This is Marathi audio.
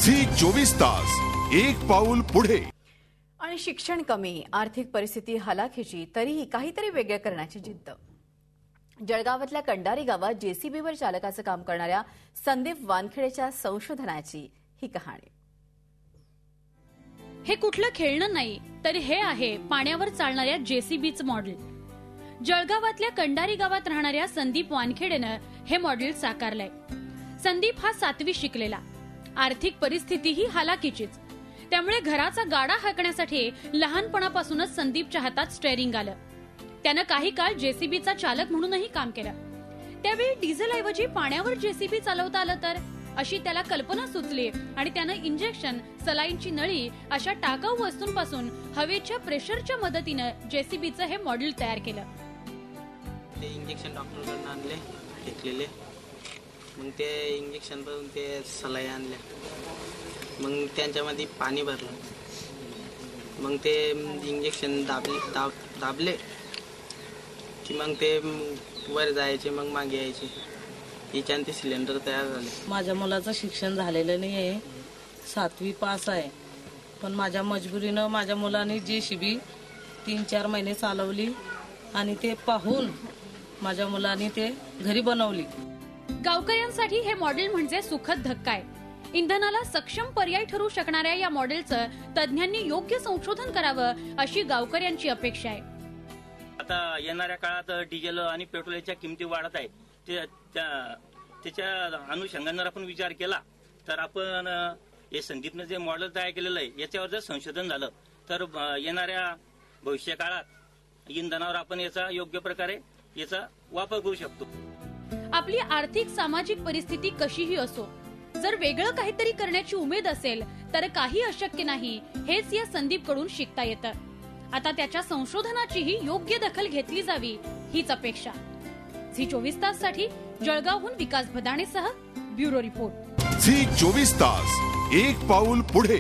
झी 24 तास, एक पाऊल पुढे। आणि शिक्षण कमी, आर्थिक परिस्थिती हलाखीची, तरीही काहीतरी वेगळे करण्याची जिद्द। जळगावातल्या कंडारी गावात जेसीबीवर चालकाचं काम करणाऱ्या संदीप वानखेडेच्या संशोधनाची ही कहाणी। हे कुठलं खेळणं नाही, तर हे आहे पाण्यावर चालणाऱ्या जेसीबीचं मॉडेल। जळगावातल्या कंडारी गावात राहणाऱ्या संदीप वानखेडेनं हे मॉडेल साकारलंय। संदीप हा 7वी शिकलेला, आर्थिक परिस्थितीही हलाखीचीच, त्यामुळे घराचा गाडा हाकण्यासाठी लहानपणापासूनच संदीपच्या हातात स्टेअरिंग आलं। त्यानं काही काळ जेसीबीचा चालक म्हणूनही काम केलं। त्यावेळी डिझेलऐवजी पाण्यावर जेसीबी चालवता आलं तर, अशी त्याला कल्पना सुचली आणि त्यानं इंजेक्शन, सलाईनची नळी अशा टाकाऊ वस्तूंपासून हवेच्या प्रेशरच्या मदतीनं जेसीबीचं हे मॉडेल तयार केलं। ते इंजेक्शन डॉक्टरकडून आणले, घेतलेले, मग ते इंजेक्शन पासून ते सलाई आणल्या, मग त्यांच्यामध्ये पाणी भरलं, मग ते इंजेक्शन दाबले की मग ते वर जायचे, मग मागे यायचे, याच्याने ते सिलेंडर तयार झाले। माझ्या मुलाचं शिक्षण झालेलं नाही आहे, 7वी पास आहे, पण माझ्या मजबुरीनं माझ्या मुलाने जेसीबी 3-4 महिने चालवली आणि ते पाहून माझ्या मुलाने ते घरी बनवली। गावकऱ्यांसाठी हे मॉडेल म्हणजे सुखद धक्का आहे। इंधनाला सक्षम पर्याय ठरू शकणाऱ्या या मॉडेलचं तज्ञांनी योग्य संशोधन करावं, अशी गावकऱ्यांची अपेक्षा आहे। आता येणाऱ्या काळात डिझेल आणि पेट्रोलच्या किमती वाढत आहे, त्याच्या अनुषंगाने आपण विचार केला तर आपण हे संदीपनं जे मॉडेल तयार केलेलं आहे याच्यावर जर संशोधन झालं तर येणाऱ्या भविष्य काळात इंधनावर आपण याचा योग्य प्रकारे याचा वापर करू शकतो। आपली आर्थिक सामाजिक परिस्थिती कशीही असो, जर वेगळं काहीतरी करण्याची उमेद असेल तर काही अशक्य नाही, हेच या संदीप कडून शिकता येतं। आता त्याच्या संशोधनाचीही योग्य दखल घेतली जावी, हीच अपेक्षा। झी 24 तास साठी जळगावहून विकास भदाणेसह ब्युरो रिपोर्ट। झी 24 तास, एक पाऊल पुढे।